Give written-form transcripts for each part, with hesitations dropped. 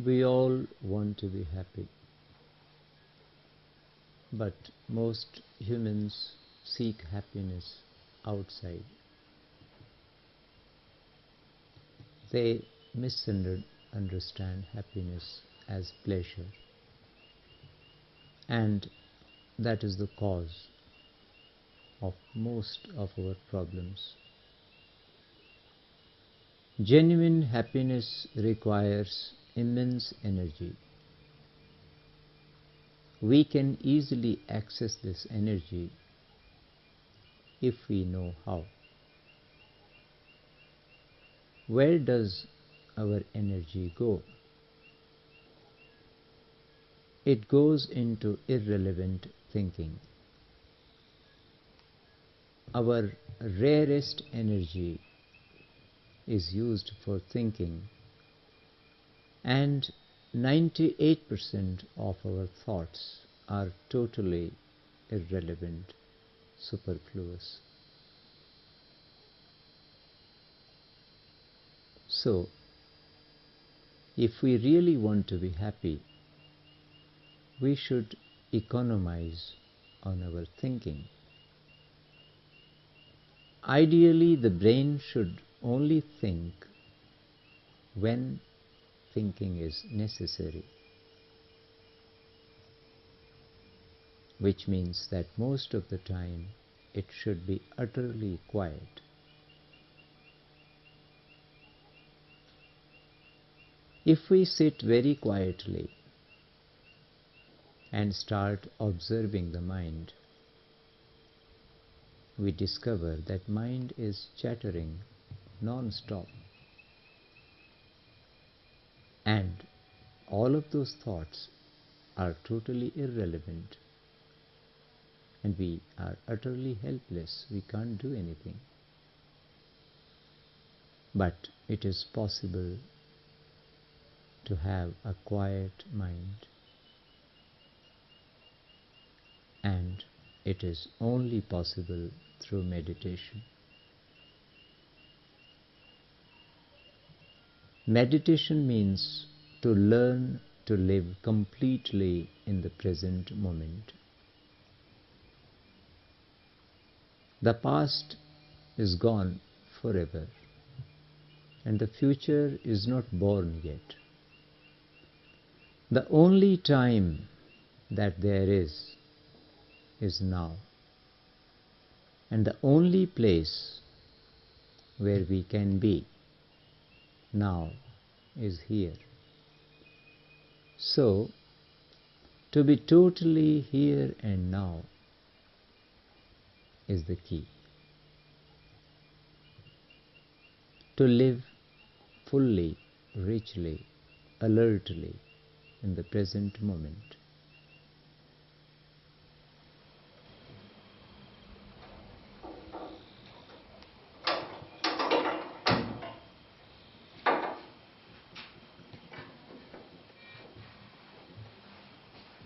We all want to be happy, but most humans seek happiness outside. They misunderstand happiness as pleasure, and that is the cause of most of our problems. Genuine happiness requires immense energy. We can easily access this energy if we know how. Where does our energy go? It goes into irrelevant thinking. Our rarest energy is used for thinking, and 98% of our thoughts are totally irrelevant, superfluous. So, if we really want to be happy, we should economize on our thinking. Ideally, the brain should only think when thinking is necessary, which means that most of the time it should be utterly quiet. If we sit very quietly and start observing the mind, we discover that mind is chattering non-stop, and all of those thoughts are totally irrelevant, and we are utterly helpless. We can't do anything. But it is possible to have a quiet mind, and it is only possible through meditation. Meditation means to learn to live completely in the present moment. The past is gone forever, and the future is not born yet. The only time that there is now, and the only place where we can be now is here. So, to be totally here and now is the key. To live fully, richly, alertly in the present moment.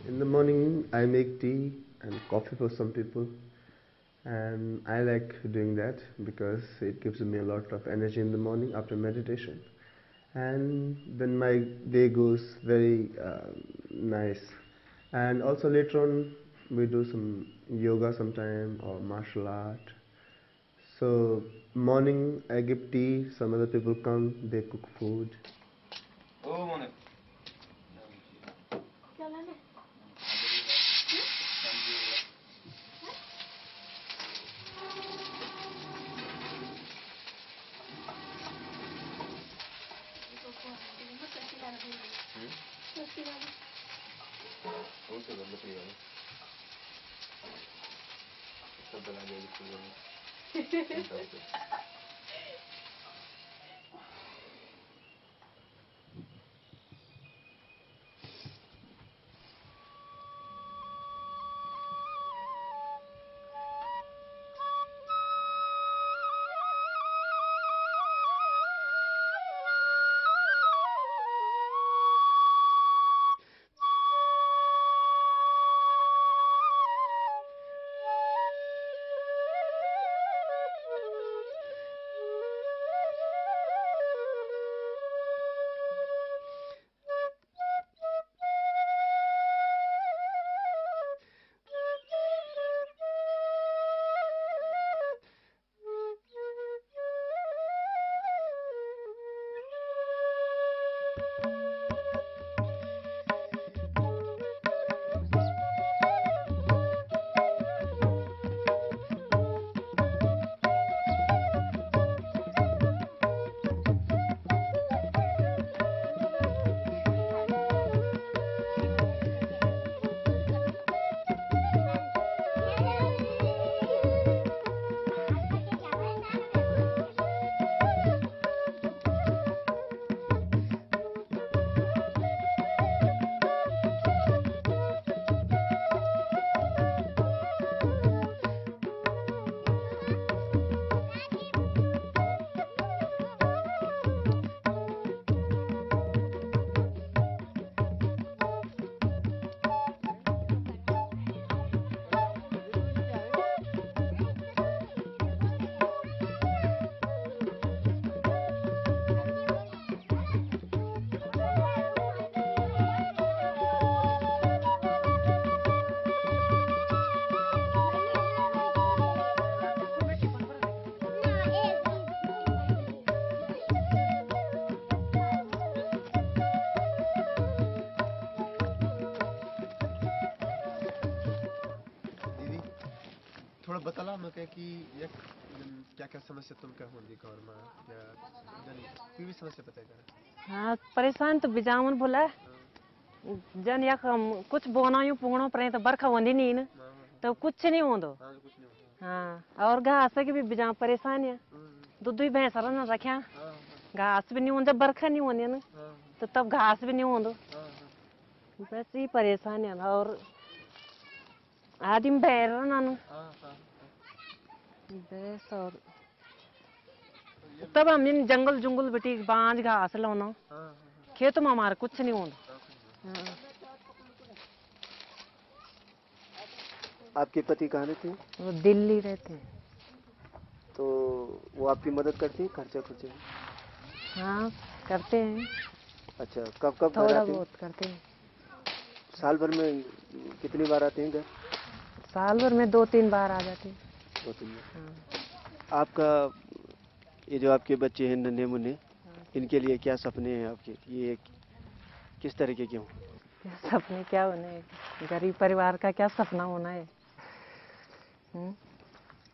In the morning, I make tea and coffee for some people, and I like doing that because it gives me a lot of energy in the morning after meditation, and then my day goes very nice. And also later on, we do some yoga sometime or martial art. So morning, I give tea. Some other people come, they cook food. थोड़ा बताला मके कि एक क्या क्या समस्या तुमके होंदी घर में या जन कोई भी समस्या बता कर। हाँ परेशान तो बिजावन बोला जन या कुछ बोना पुगणों पर तो बरखा होंदी नहीं न तो कुछ नहीं होंदो। हाँ और घास के भी बिजा परेशान है दूध भी भैंस न रखा घास भी नहीं होंदा बरखा नहीं होंदी न तो तब घास भी नहीं होंदो बस ही परेशान है और आदमी बैर न बस और तब हम इन जंगल जुंगल बेटी बांझ घास लाना खेत में हमारा कुछ नहीं होता। आपके पति कहाँ रहते हैं? वो दिल्ली रहते हैं। तो वो आपकी मदद करती है खर्चा खुर्चे में? हाँ करते हैं। अच्छा कब कब घर थोड़ा आते हैं? बहुत करते हैं। साल भर में कितनी बार आते हैं घर? साल भर में 2-3 बार आ जाते हैं। 2-3 बार। हाँ। आपका ये जो आपके बच्चे हैं नन्हे मुन्ने इनके लिए क्या सपने हैं आपके? ये किस तरीके के हों? सपने क्या होना है गरीब परिवार का क्या सपना होना है।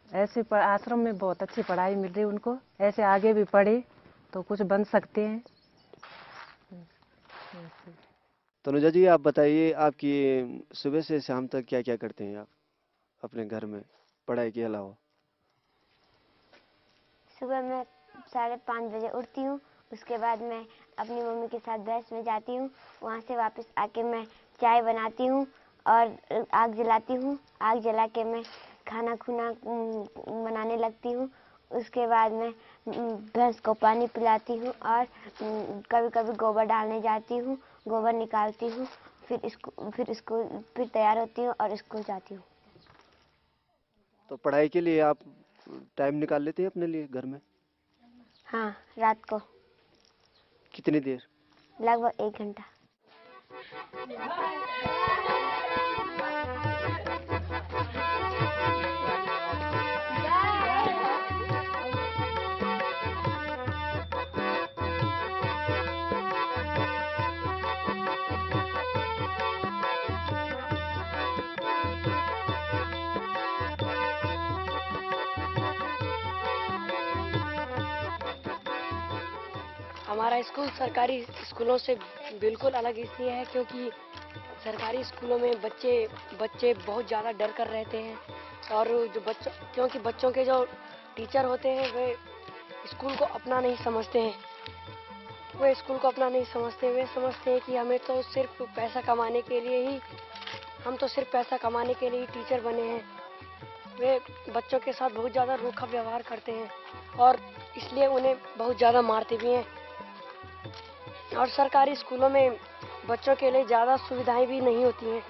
ऐसे आश्रम में बहुत अच्छी पढ़ाई मिल रही उनको ऐसे आगे भी पढ़े तो कुछ बन सकते हैं। तनुजा जी आप बताइए आपकी सुबह से शाम तक क्या क्या करते हैं आप अपने घर में पढ़ाई के अलावा? सुबह मैं 5:30 बजे उठती हूँ। उसके बाद मैं अपनी मम्मी के साथ भैंस में जाती हूँ। वहाँ से वापस आके मैं चाय बनाती हूँ और आग जलाती हूँ। आग जला के मैं खाना खुना बनाने लगती हूँ। उसके बाद मैं भैंस को पानी पिलाती हूँ और कभी कभी गोबर डालने जाती हूँ। गोबर निकालती हूँ फिर तैयार होती हूँ और स्कूल जाती हूँ। तो पढ़ाई के लिए आप टाइम निकाल लेते हैं अपने लिए घर में? हाँ रात को। कितनी देर? लगभग 1 घंटा। हमारा स्कूल सरकारी स्कूलों से बिल्कुल अलग इसलिए है क्योंकि सरकारी स्कूलों में बच्चे बहुत ज़्यादा डर कर रहते हैं और क्योंकि बच्चों के जो टीचर होते हैं वे स्कूल को अपना नहीं समझते हैं। वे समझते हैं कि हमें तो सिर्फ पैसा कमाने के लिए ही टीचर बने हैं। वे बच्चों के साथ बहुत ज़्यादा रूखा व्यवहार करते हैं और इसलिए उन्हें बहुत ज़्यादा मारते भी हैं। और सरकारी स्कूलों में बच्चों के लिए ज़्यादा सुविधाएं भी नहीं होती हैं।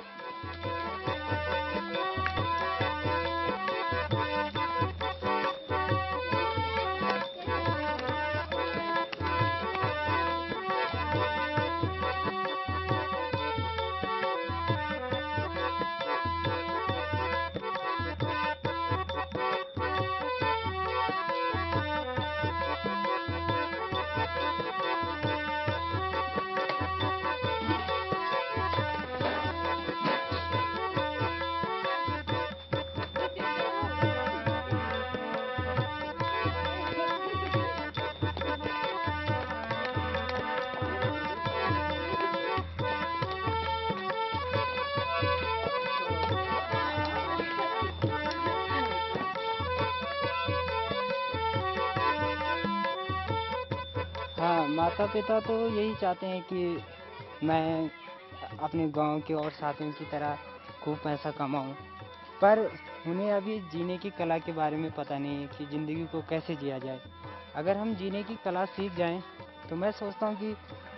हाँ माता पिता तो यही चाहते हैं कि मैं अपने गांव के और साथियों की तरह खूब पैसा कमाऊं, पर उन्हें अभी जीने की कला के बारे में पता नहीं है कि ज़िंदगी को कैसे जिया जाए। अगर हम जीने की कला सीख जाएं तो मैं सोचता हूं कि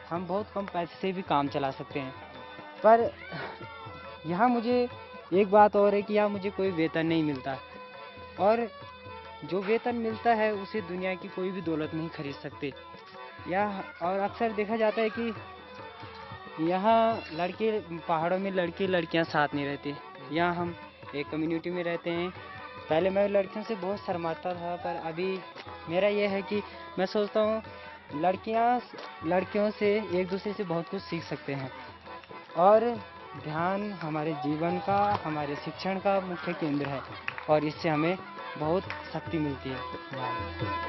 हम बहुत कम पैसे से भी काम चला सकते हैं। पर यहाँ मुझे एक बात और है कि यहाँ मुझे कोई वेतन नहीं मिलता और जो वेतन मिलता है उसे दुनिया की कोई भी दौलत नहीं खरीद सकते। और अक्सर देखा जाता है कि यहाँ पहाड़ों में लड़के लड़कियाँ साथ नहीं रहते। यहाँ हम एक कम्युनिटी में रहते हैं। पहले मैं लड़कियों से बहुत शर्माता था पर अभी मेरा यह है कि मैं सोचता हूँ लड़कियों से एक दूसरे से बहुत कुछ सीख सकते हैं और ध्यान हमारे जीवन का हमारे शिक्षण का मुख्य केंद्र है। और इससे हमें बहुत शक्ति मिलती है।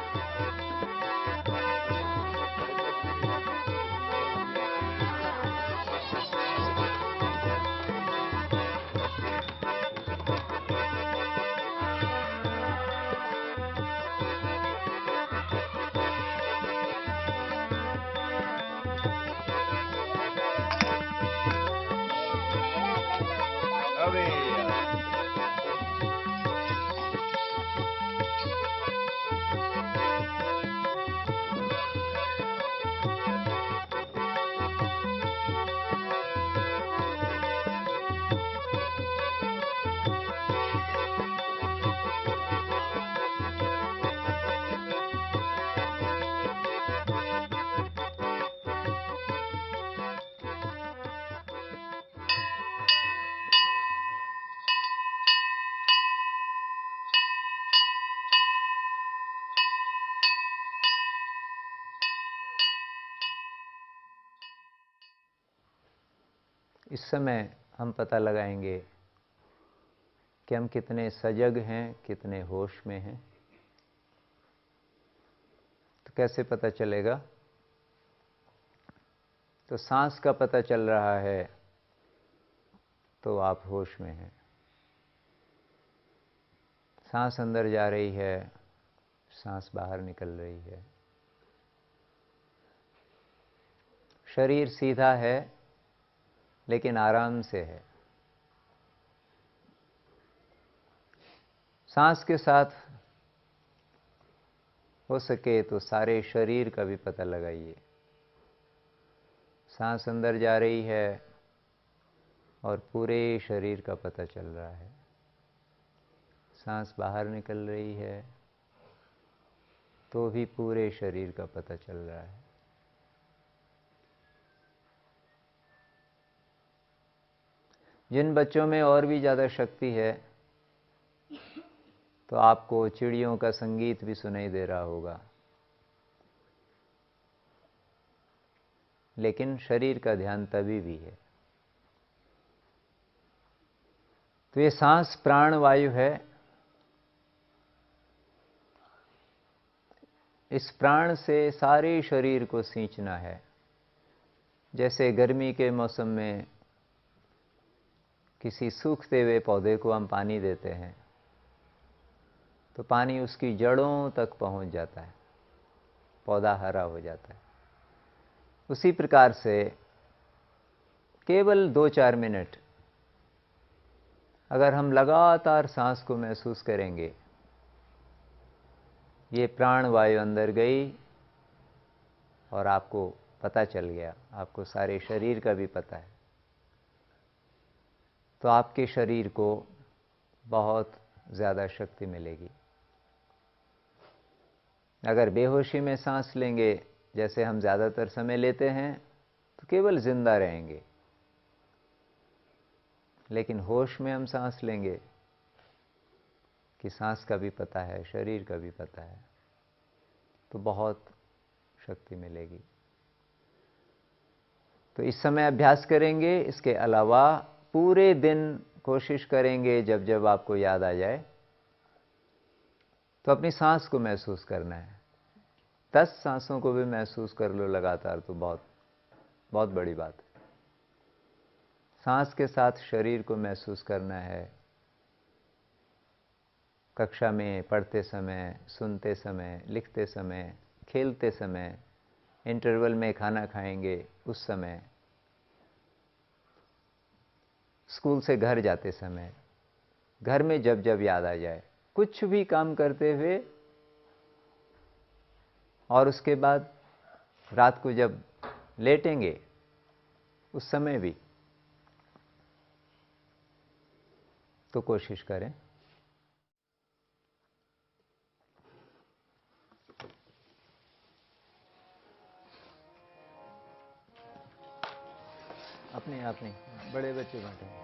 इस समय हम पता लगाएंगे कि हम कितने सजग हैं, कितने होश में हैं। तो कैसे पता चलेगा? तो सांस का पता चल रहा है तो आप होश में हैं। सांस अंदर जा रही है, सांस बाहर निकल रही है। शरीर सीधा है लेकिन आराम से है। सांस के साथ हो सके तो सारे शरीर का भी पता लगाइए। सांस अंदर जा रही है और पूरे शरीर का पता चल रहा है। सांस बाहर निकल रही है तो भी पूरे शरीर का पता चल रहा है। जिन बच्चों में और भी ज़्यादा शक्ति है तो आपको चिड़ियों का संगीत भी सुनाई दे रहा होगा, लेकिन शरीर का ध्यान तभी भी है। तो ये सांस प्राण वायु है। इस प्राण से सारे शरीर को सींचना है। जैसे गर्मी के मौसम में किसी सूखते हुए पौधे को हम पानी देते हैं तो पानी उसकी जड़ों तक पहुंच जाता है, पौधा हरा हो जाता है। उसी प्रकार से केवल 2-4 मिनट अगर हम लगातार सांस को महसूस करेंगे, ये प्राण वायु अंदर गई और आपको पता चल गया, आपको सारे शरीर का भी पता है, तो आपके शरीर को बहुत ज़्यादा शक्ति मिलेगी। अगर बेहोशी में सांस लेंगे, जैसे हम ज़्यादातर समय लेते हैं, तो केवल जिंदा रहेंगे। लेकिन होश में हम सांस लेंगे कि सांस का भी पता है, शरीर का भी पता है, तो बहुत शक्ति मिलेगी। तो इस समय अभ्यास करेंगे। इसके अलावा पूरे दिन कोशिश करेंगे जब जब आपको याद आ जाए तो अपनी सांस को महसूस करना है। 10 सांसों को भी महसूस कर लो लगातार तो बहुत बहुत बड़ी बात है। सांस के साथ शरीर को महसूस करना है। कक्षा में पढ़ते समय, सुनते समय, लिखते समय, खेलते समय, इंटरवल में खाना खाएंगे उस समय, स्कूल से घर जाते समय, घर में जब जब याद आ जाए, कुछ भी काम करते हुए, और उसके बाद रात को जब लेटेंगे उस समय भी, तो कोशिश करें। अपने आप नहीं, बड़े बच्चे बांटे।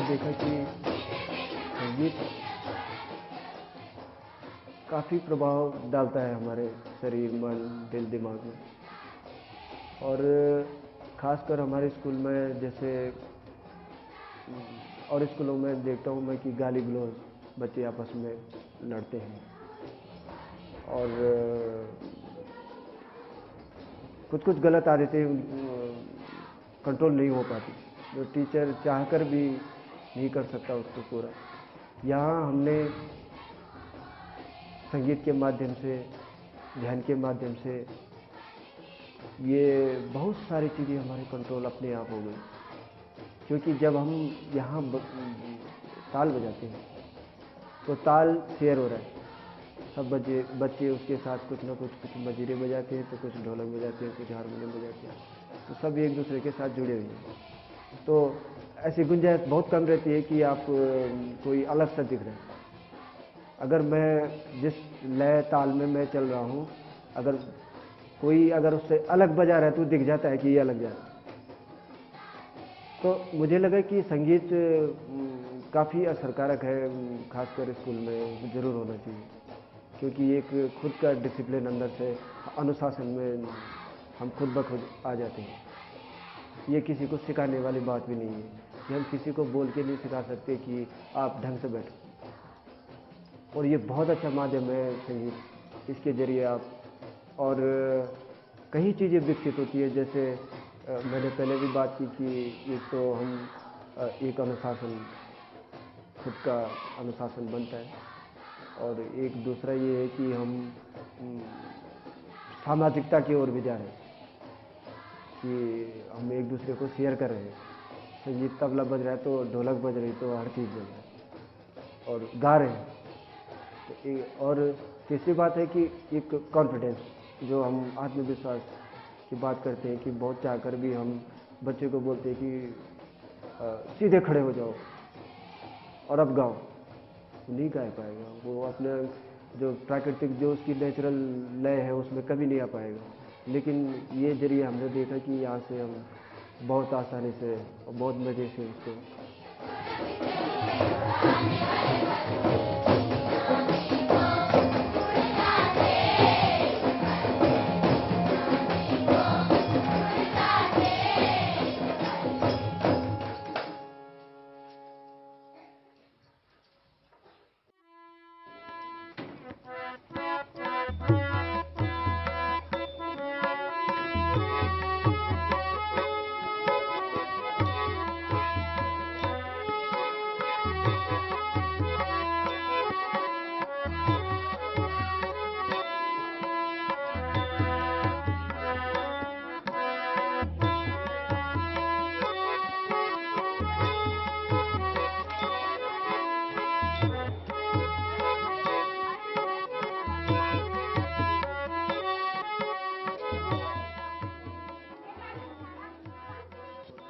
देखा कि संगीत काफ़ी प्रभाव डालता है हमारे शरीर, मन, दिल, दिमाग में। और ख़ासकर हमारे स्कूल में, जैसे और स्कूलों में देखता हूँ मैं कि गाली गलौज बच्चे आपस में लड़ते हैं और कुछ कुछ गलत आदतें कंट्रोल नहीं हो पाती, जो टीचर चाहकर भी नहीं कर सकता उसको पूरा। यहाँ हमने संगीत के माध्यम से, ध्यान के माध्यम से ये बहुत सारी चीज़ें हमारे कंट्रोल अपने आप हो गई। क्योंकि जब हम यहाँ ताल बजाते हैं तो ताल शेयर हो रहा है, सब बच्चे उसके साथ कुछ ना कुछ मजीरे बजाते हैं, तो कुछ ढोलक बजाते हैं, कुछ हारमोनियम बजाते हैं, तो सब एक दूसरे के साथ जुड़े हुए हैं। तो ऐसी गुंजाइश बहुत कम रहती है कि आप कोई अलग सा दिख रहे हैं। अगर मैं जिस लय ताल में मैं चल रहा हूँ, अगर उससे अलग बजा रहा है तो दिख जाता है कि ये अलग जा रहा है। तो मुझे लगा कि संगीत काफ़ी असरकारक है, खासकर स्कूल में ज़रूर होना चाहिए, क्योंकि एक खुद का डिसिप्लिन अंदर से, अनुशासन में हम खुद ब खुद आ जाते हैं। ये किसी को सिखाने वाली बात भी नहीं है कि हम किसी को बोल के नहीं सिखा सकते कि आप ढंग से बैठो। और ये बहुत अच्छा माध्यम है संगीत, इसके ज़रिए आप और कई चीज़ें विकसित होती है। जैसे मैंने पहले भी बात की कि एक तो हम एक अनुशासन, खुद का अनुशासन बनता है, और एक दूसरा ये है कि हम सामाजिकता की ओर भी जा रहे हैं कि हम एक दूसरे को शेयर कर रहे हैं। संगीत तबला बज रहा है तो ढोलक बज रही, तो हर चीज़ बज रहा है और गा रहे हैं। तो और तीसरी बात है कि एक कॉन्फिडेंस, जो हम आत्मविश्वास की बात करते हैं कि बहुत चाहकर भी हम बच्चे को बोलते हैं कि सीधे खड़े हो जाओ और अब गाओ, नहीं गा पाएगा वो। अपने जो प्राकृतिक, जो उसकी नेचुरल लय है, उसमें कभी नहीं आ पाएगा। लेकिन ये जरिए हमने देखा कि यहाँ से हम बहुत आसानी से और बहुत मज़े से उसको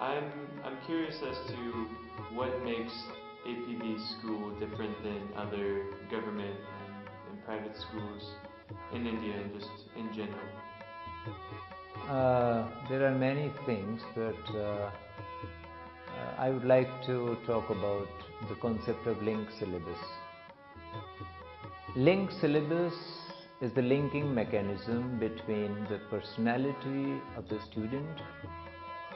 I'm curious as to what makes APB school different than other government and private schools in India and just in general. There are many things, but I would like to talk about the concept of linked syllabus. Linked syllabus is the linking mechanism between the personality of the student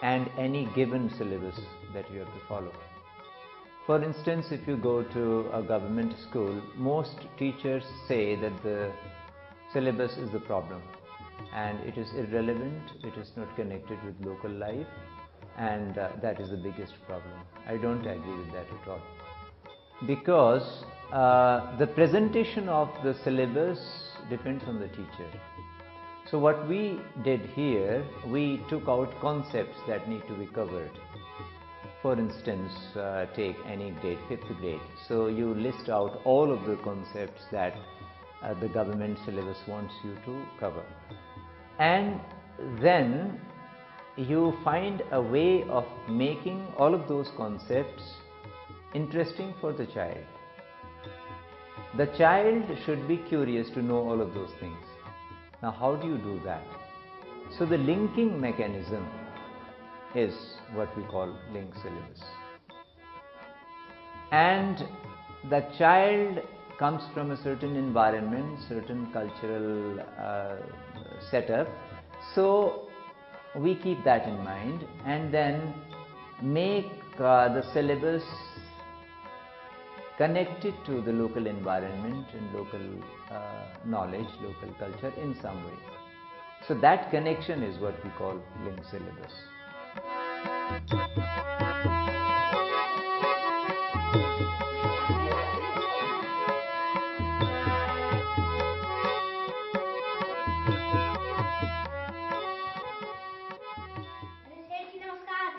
and any given syllabus that you have to follow. For instance, if you go to a government school, most teachers say that the syllabus is the problem and it is irrelevant, it is not connected with local life, and that is the biggest problem. I don't agree with that at all, because the presentation of the syllabus depends on the teacher. So what we did here, we took out concepts that need to be covered. For instance, take any grade, 5th grade. So you list out all of the concepts that the government syllabus wants you to cover. And then you find a way of making all of those concepts interesting for the child. The child should be curious to know all of those things. Now, how do you do that? So the linking mechanism is what we call linked syllabus. and the child comes from a certain environment, certain cultural setup. So we keep that in mind and then make the syllabus connected to the local environment and local knowledge, local culture in some way. So that connection is what we call linked syllabus.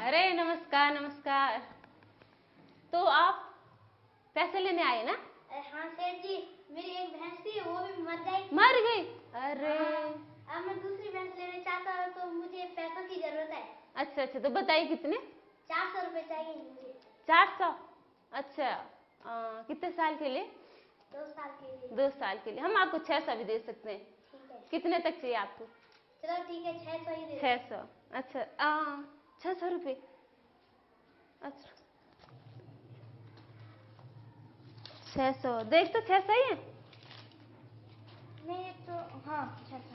अरे नमस्कार नमस्कार। तो आप पैसे लेने आए ना? हाँ सेठ जी, मेरी एक भैंस थी वो भी मर गई। मर गई? अरे अब मैं दूसरी भैंस लेने चाहता हूँ तो मुझे पैसों की जरूरत है। अच्छा अच्छा, तो बताइए कितने? 400 रुपए चाहिए मुझे। 400? अच्छा, कितने साल के लिए? 2 साल के लिए। 2 साल के लिए। हम आपको 600 भी दे सकते हैं। ठीक है। कितने तक चाहिए आपको? चलो ठीक है, 600 ही दे। 600? अच्छा 600 रुपये। अच्छा 600 देख, तो 600 ही है। मैं तो हाँ 600।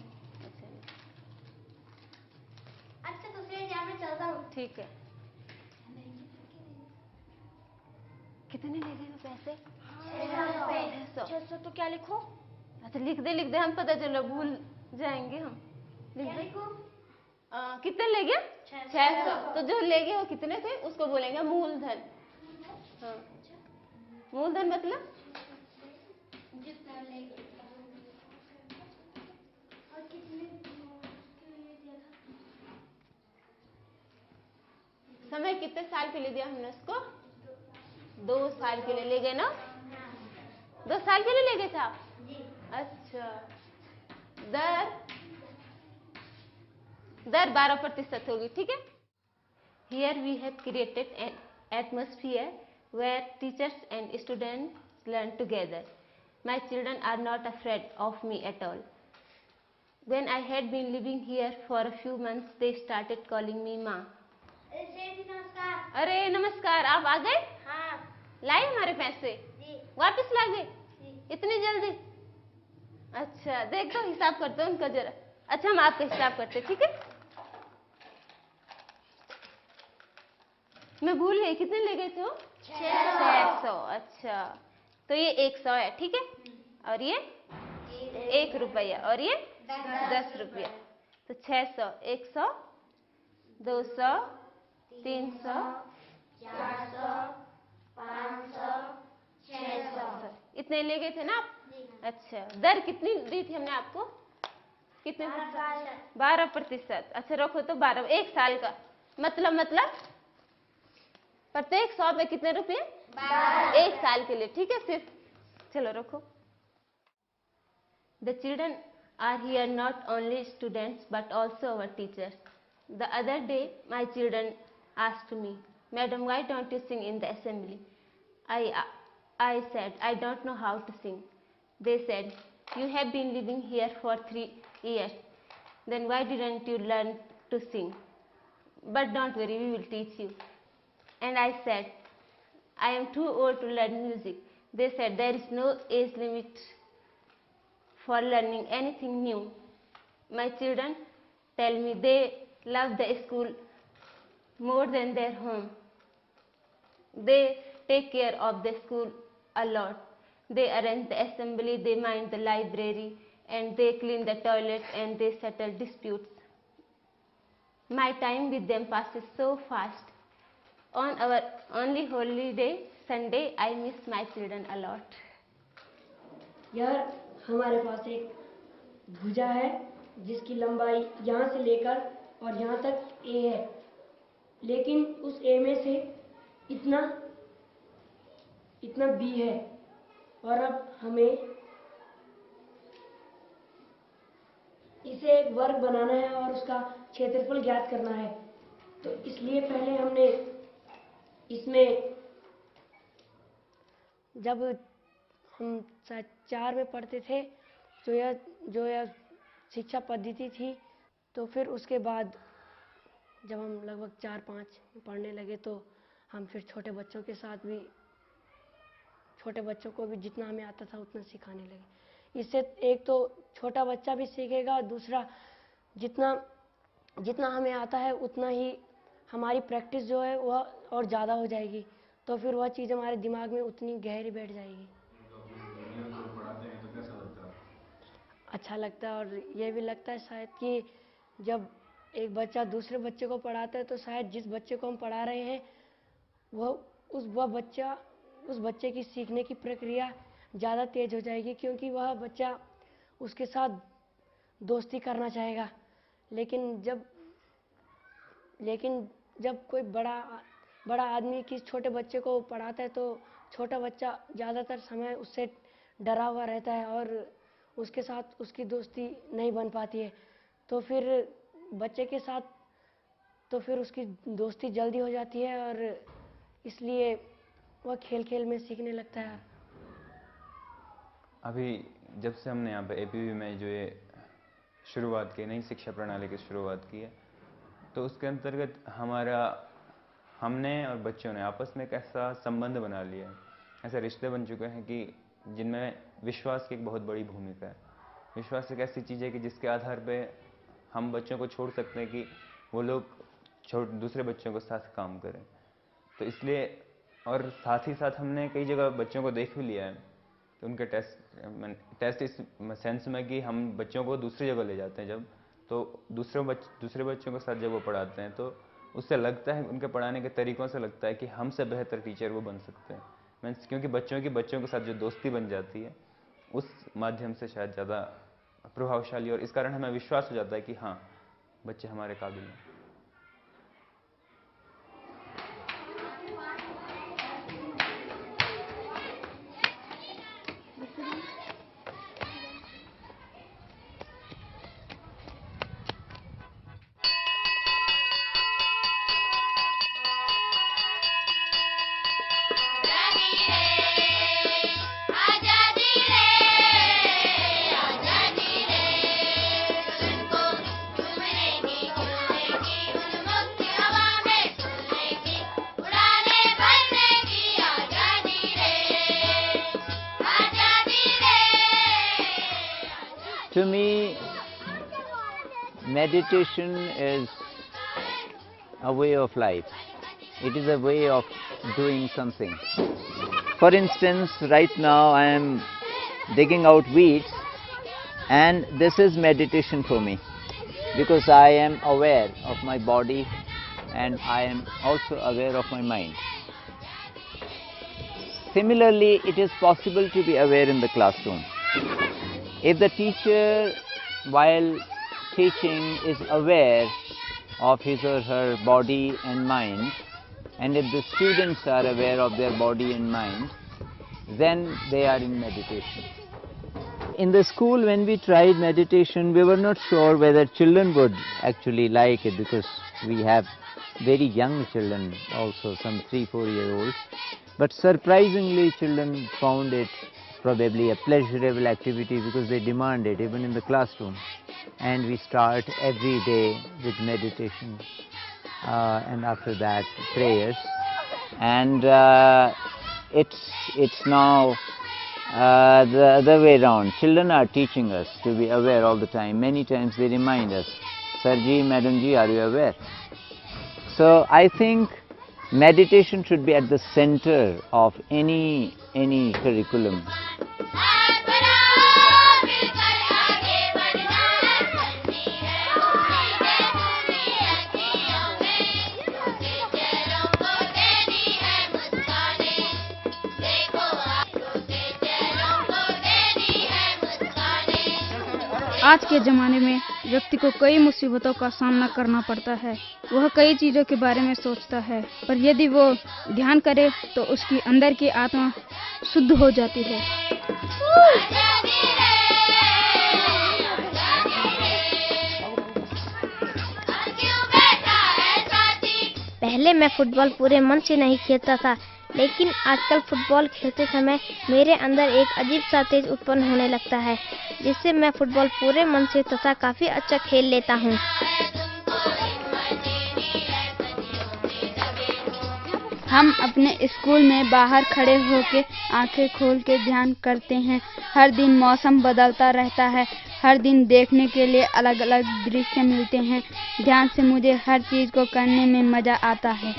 अच्छा तो सेठ जी मैं चलता हूँ। ठीक है। कितने ले गए पैसे? 600। तो क्या लिखो? अच्छा लिख दे हम, पता चलो भूल जाएंगे हम। लिख दे। कितने ले गया? 600। तो जो ले गए वो कितने थे उसको बोलेंगे मूलधन। हाँ मूलधन मतलब जितना ले गए। और कितने समय कितने साल के लिए दिया हमने उसको? 2 साल के लिए ले गए ना? 2 साल के लिए ले गए थे आप? अच्छा दर 12% होगी, ठीक है। Here we have created an atmosphere where teachers and students learn together. My children are not afraid of me at all. When I had been living here for a few months, they started calling me माँ। नमस्कार। अरे नमस्कार, आप आ गए? हाँ। लाए हमारे पैसे? जी। वापस ला गए? इतनी जल्दी? अच्छा देख तो हिसाब करते हो उनका जरा। अच्छा हम आपका हिसाब करते, ठीक है। मैं भूल गई, कितने ले गए थे वो? 600। अच्छा तो ये 100 है, ठीक है। और ये 1 रुपया और ये 10 रुपया। तो 600, 100, 200, 300, 400, 500, 600। इतने ले गए थे ना आप? अच्छा दर कितनी दी थी हमने आपको? कितने? 12%। अच्छा रखो तो 12, 1 साल का मतलब प्रत्येक 100 में कितने रुपए? 1 साल के लिए, ठीक है। फिर चलो रखो। The children are here not only students but also our teachers. The other day my children asked me, Madam, why don't you sing in the assembly? I said, I don't know how to sing. They said, you have been living here for 3 years. Then why didn't you learn to sing? But don't worry, we will teach you. And I said, I am too old to learn music. They said, there is no age limit for learning anything new. My children tell me they love the school more than their home. They take care of the school a lot. They arrange the assembly, they mind the library, and they clean the toilets and they settle disputes. My time with them passes so fast. On our only holiday, Sunday, I miss my children a lot. यार हमारे पास एक भुजा है जिसकी लंबाई यहाँ से लेकर और यहाँ तक ए है, लेकिन उस ए में से इतना बी है और अब हमें इसे एक वर्ग बनाना है और उसका क्षेत्रफल ज्ञात करना है। तो इसलिए पहले हमने इसमें जब हम 4 में पढ़ते थे जो यह शिक्षा पद्धति थी, तो फिर उसके बाद जब हम लगभग 4-5 पढ़ने लगे तो हम फिर छोटे बच्चों के साथ भी छोटे बच्चों को भी जितना हमें आता था उतना सिखाने लगे। इससे एक तो छोटा बच्चा भी सीखेगा, दूसरा जितना हमें आता है उतना ही हमारी प्रैक्टिस जो है वह और ज़्यादा हो जाएगी, तो फिर वह चीज़ हमारे दिमाग में उतनी गहरी बैठ जाएगी। अच्छा लगता है, और ये भी लगता है शायद कि जब एक बच्चा दूसरे बच्चे को पढ़ाता है तो शायद जिस बच्चे को हम पढ़ा रहे हैं उस बच्चे की सीखने की प्रक्रिया ज़्यादा तेज हो जाएगी, क्योंकि वह बच्चा उसके साथ दोस्ती करना चाहेगा। लेकिन जब कोई बड़ा आदमी किसी छोटे बच्चे को पढ़ाता है तो छोटा बच्चा ज़्यादातर समय उससे डरा हुआ रहता है और उसके साथ उसकी दोस्ती नहीं बन पाती है, तो फिर बच्चे के साथ तो फिर उसकी दोस्ती जल्दी हो जाती है और इसलिए वह खेल खेल में सीखने लगता है। अभी जब से हमने यहाँ पे एपीवी में जो ये शुरुआत की, नई शिक्षा प्रणाली की शुरुआत की है, तो उसके अंतर्गत हमने और बच्चों ने आपस में एक ऐसा संबंध बना लिया है, ऐसे रिश्ते बन चुके हैं कि जिनमें विश्वास की एक बहुत बड़ी भूमिका है। विश्वास एक ऐसी चीज़ है कि जिसके आधार पे हम बच्चों को छोड़ सकते हैं कि वो लोग दूसरे बच्चों के साथ काम करें। तो इसलिए, और साथ ही साथ हमने कई जगह बच्चों को देख भी लिया है, तो उनके टेस्ट इस सेंस में कि हम बच्चों को दूसरी जगह ले जाते हैं जब, तो दूसरे बच्चों के साथ जब वो पढ़ाते हैं तो उससे लगता है, उनके पढ़ाने के तरीक़ों से लगता है कि हमसे बेहतर टीचर वो बन सकते हैं। मीन्स क्योंकि बच्चों के साथ जो दोस्ती बन जाती है उस माध्यम से शायद ज़्यादा प्रभावशाली, और इस कारण हमें विश्वास हो जाता है कि हाँ, बच्चे हमारे काबिल हैं। To me, meditation is a way of life. It is a way of doing something. For instance, right now I am digging out weeds, and this is meditation for me, because I am aware of my body and I am also aware of my mind. Similarly, it is possible to be aware in the classroom. If the teacher, while teaching, is aware of his or her body and mind, and if the students are aware of their body and mind, then they are in meditation. In the school, when we tried meditation, we were not sure whether children would actually like it, because we have very young children also, some 3-4 year olds. But surprisingly, children found it probably a pleasurable activity, because they demand it even in the classroom. And we start every day with meditation, and after that prayers. And it's now the other way around. Children are teaching us to be aware all the time. Many times they remind us, Sir ji, Madam ji, are you aware? So I think meditation should be at the center of any curriculum. आज के ज़माने में व्यक्ति को कई मुसीबतों का सामना करना पड़ता है। वह कई चीज़ों के बारे में सोचता है, पर यदि वो ध्यान करे तो उसकी अंदर की आत्मा शुद्ध हो जाती है। पहले मैं फुटबॉल पूरे मन से नहीं खेलता था, लेकिन आजकल फुटबॉल खेलते समय मेरे अंदर एक अजीब सा तेज उत्पन्न होने लगता है, जिससे मैं फुटबॉल पूरे मन से तथा काफ़ी अच्छा खेल लेता हूँ। हम अपने स्कूल में बाहर खड़े होकर आंखें खोल के ध्यान करते हैं। हर दिन मौसम बदलता रहता है, हर दिन देखने के लिए अलग अलग दृश्य मिलते हैं। ध्यान से मुझे हर चीज़ को करने में मज़ा आता है।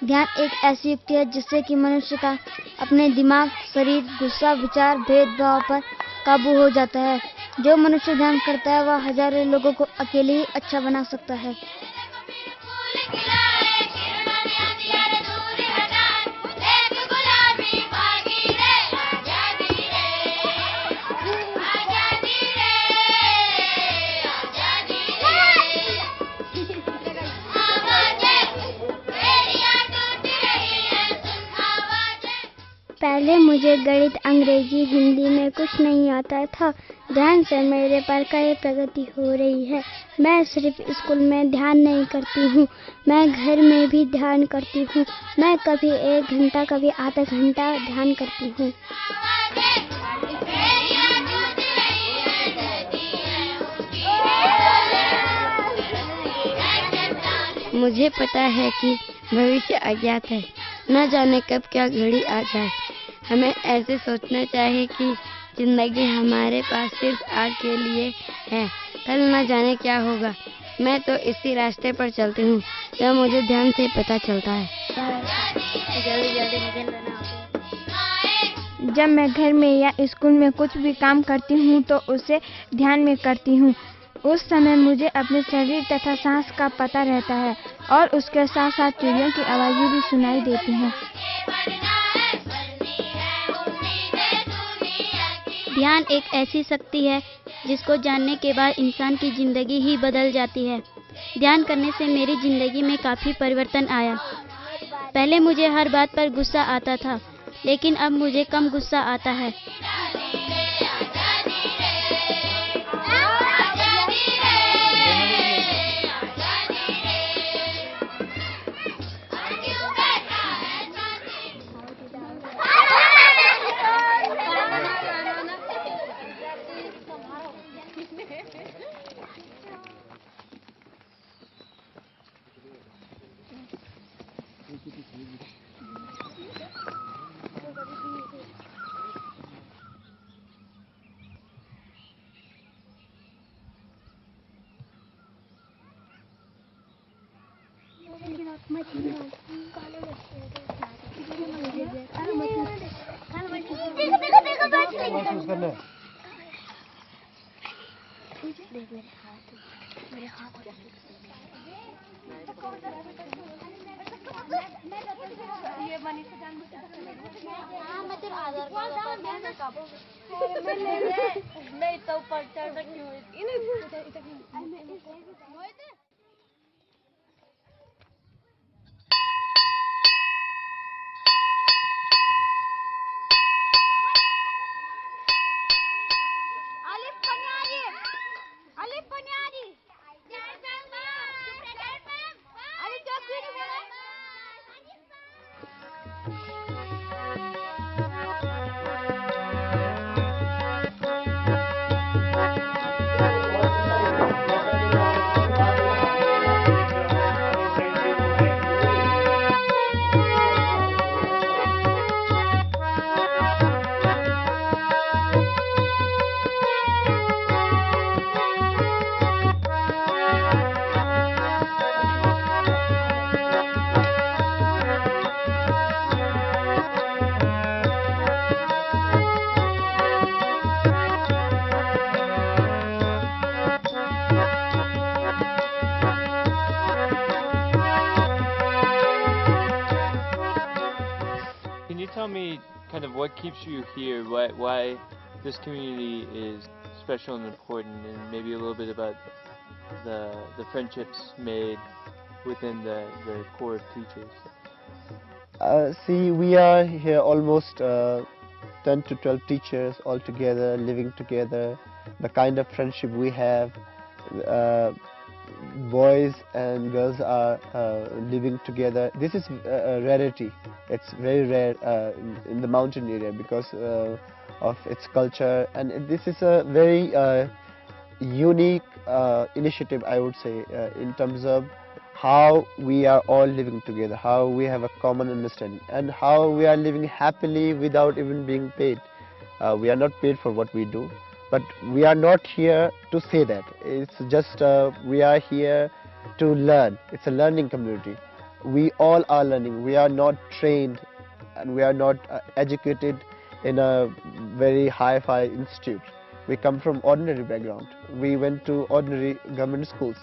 ध्यान एक ऐसी युक्ति है जिससे कि मनुष्य का अपने दिमाग, शरीर, गुस्सा, विचार, भेदभाव पर काबू हो जाता है। जो मनुष्य ध्यान करता है वह हजारों लोगों को अकेले ही अच्छा बना सकता है। पहले मुझे गणित, अंग्रेजी, हिंदी में कुछ नहीं आता था। ध्यान से मेरे पर कई प्रगति हो रही है। मैं सिर्फ स्कूल में ध्यान नहीं करती हूँ, मैं घर में भी ध्यान करती हूँ। मैं कभी 1 घंटा, कभी आधा घंटा ध्यान करती हूँ। मुझे पता है कि भविष्य अज्ञात है, न जाने कब क्या घड़ी आ जाए। हमें ऐसे सोचना चाहिए कि जिंदगी हमारे पास सिर्फ आज के लिए है, कल न जाने क्या होगा। मैं तो इसी रास्ते पर चलती हूँ जो मुझे ध्यान से पता चलता है। जब मैं घर में या स्कूल में कुछ भी काम करती हूँ तो उसे ध्यान में करती हूँ। उस समय मुझे अपने शरीर तथा सांस का पता रहता है और उसके साथ साथ चिड़ियों की आवाज़ें भी सुनाई देती हैं। ध्यान एक ऐसी शक्ति है जिसको जानने के बाद इंसान की ज़िंदगी ही बदल जाती है। ध्यान करने से मेरी ज़िंदगी में काफ़ी परिवर्तन आया। पहले मुझे हर बात पर गुस्सा आता था, लेकिन अब मुझे कम गुस्सा आता है। Tell me kind of what keeps you here, why this community is special and important, and maybe a little bit about the friendships made within the core of teachers. See, we are here almost 10 to 12 teachers all together, living together. The kind of friendship we have, boys and girls are living together. This is a rarity. It's very rare in the mountain area, because of its culture, and this is a very unique initiative, I would say, in terms of how we are all living together, how we have a common understanding, and how we are living happily without even being paid. We are not paid for what we do, but we are not here to say that. It's just we are here to learn. It's a learning community. We all are learning. We are not trained and we are not educated in a very hi-fi institute. We come from ordinary background. We went to ordinary government schools,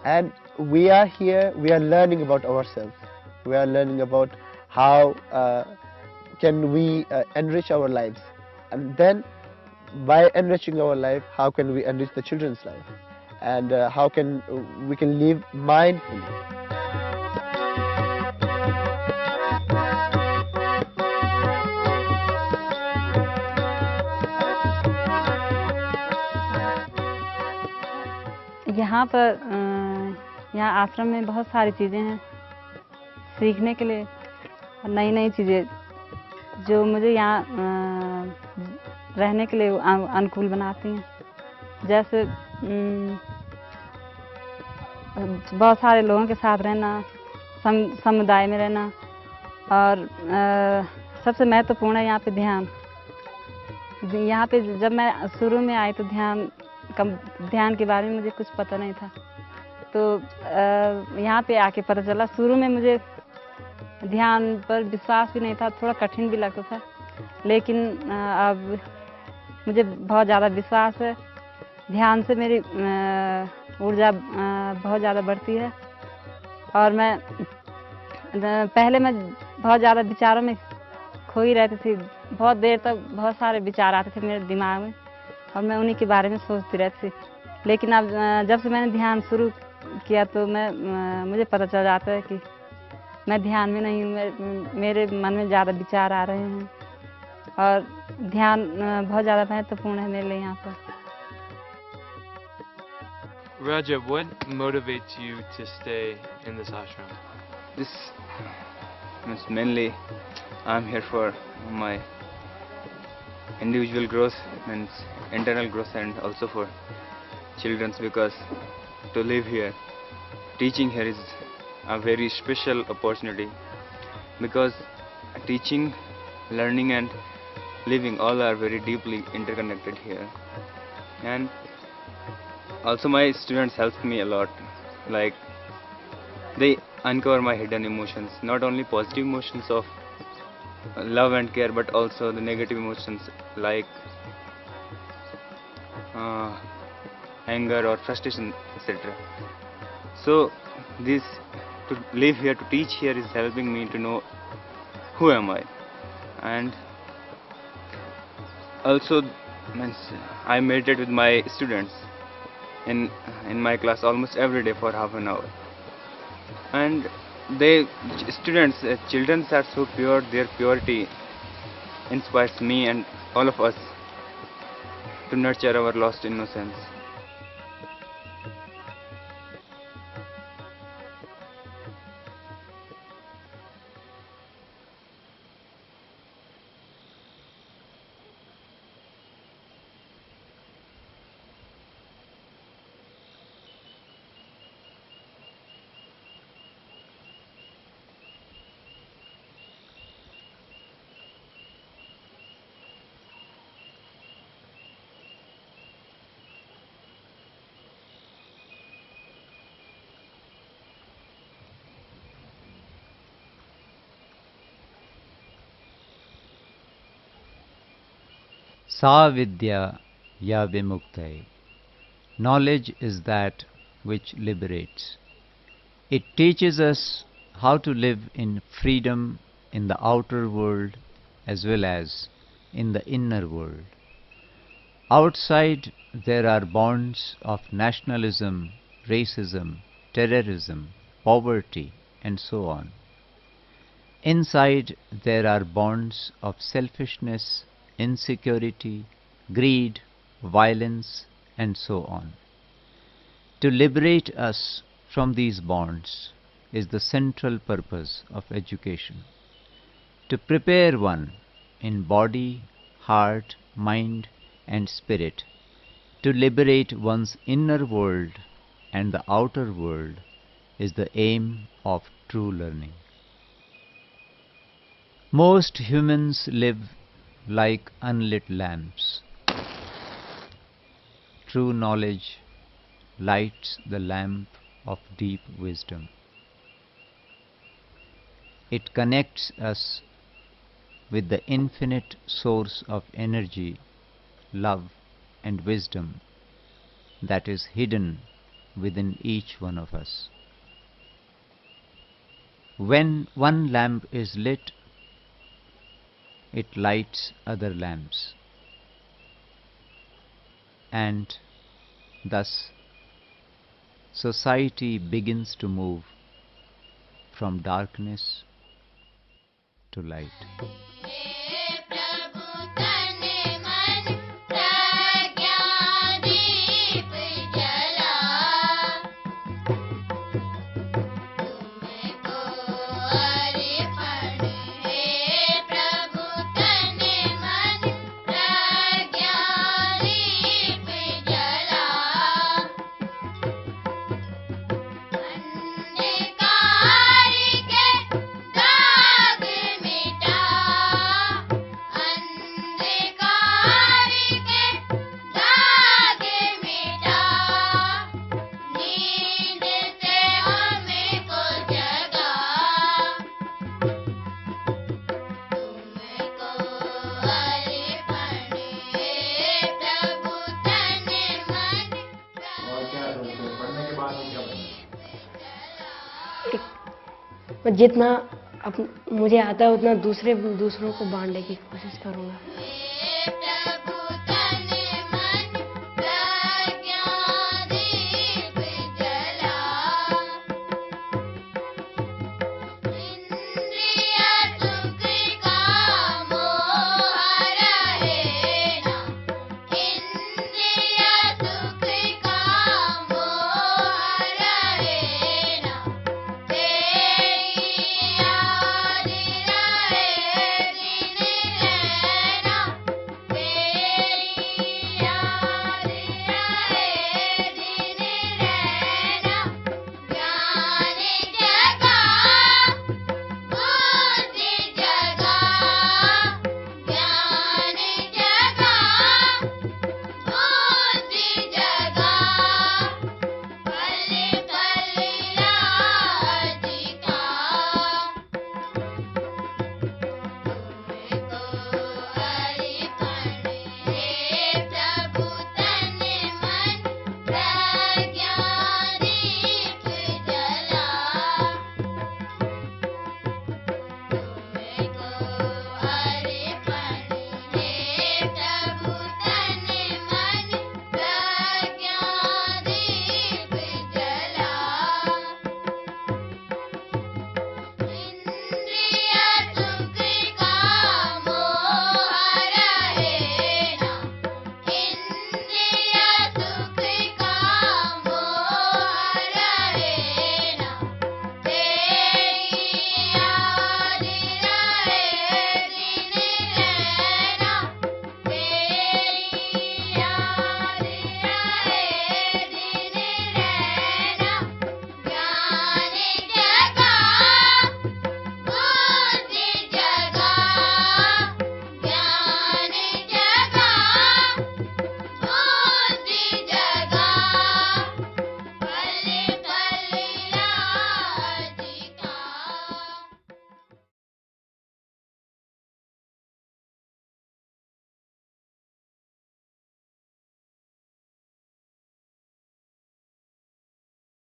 and we are here. We are learning about ourselves. We are learning about how can we enrich our lives, and then by enriching our life, how can we enrich the children's life, and how can we can live mindfully. यहाँ पर यहाँ आश्रम में बहुत सारी चीज़ें हैं सीखने के लिए, और नई नई चीज़ें जो मुझे यहाँ रहने के लिए अनुकूल बनाती हैं। जैसे बहुत सारे लोगों के साथ रहना, समुदाय में रहना, और सबसे महत्वपूर्ण है यहाँ पे ध्यान। यहाँ पे जब मैं शुरू में आई तो ध्यान के बारे में मुझे कुछ पता नहीं था, तो यहाँ पे आके पता चला। शुरू में मुझे ध्यान पर विश्वास भी नहीं था, थोड़ा कठिन भी लगता था, लेकिन अब मुझे बहुत ज़्यादा विश्वास है। ध्यान से मेरी ऊर्जा बहुत ज़्यादा बढ़ती है, और मैं पहले मैं बहुत ज़्यादा विचारों में खोई रहती थी। बहुत देर तक बहुत सारे विचार आते थे मेरे दिमाग में, और मैं उन्हीं के बारे में सोचती रहती थी। लेकिन अब जब से मैंने ध्यान शुरू किया तो मुझे पता चल जाता है कि मैं ध्यान में नहीं हूँ, मेरे मन में ज़्यादा विचार आ रहे हैं, और ध्यान बहुत ज़्यादा महत्वपूर्ण है मेरे लिए यहाँ पर। Raja, what motivates you to stay in this ashram? This means mainly I'm here for my individual growth, means internal growth, and also for children's, because to live here, teaching here is a very special opportunity, because teaching, learning and living all are very deeply interconnected here. And also my students help me a lot, like they uncover my hidden emotions, not only positive emotions of love and care, but also the negative emotions like anger or frustration, etc. So this, to live here, to teach here, is helping me to know who am I. And also means I meditate with my students in my class almost every day for half an hour, and children are so pure. Their purity inspires me and all of us to nurture our lost innocence. Sa vidya ya vimuktai. Knowledge is that which liberates. It teaches us how to live in freedom in the outer world as well as in the inner world. Outside there are bonds of nationalism, racism, terrorism, poverty, and so on. Inside there are bonds of selfishness, insecurity, greed, violence, and so on. To liberate us from these bonds is the central purpose of education. To prepare one in body, heart, mind and spirit to liberate one's inner world and the outer world is the aim of true learning. Most humans live like unlit lamps. True knowledge lights the lamp of deep wisdom. It connects us with the infinite source of energy, love and wisdom that is hidden within each one of us. When one lamp is lit, it lights other lamps, and thus society begins to move from darkness to light. मैं जितना मुझे आता है उतना दूसरों को बांटने की कोशिश करूँगा।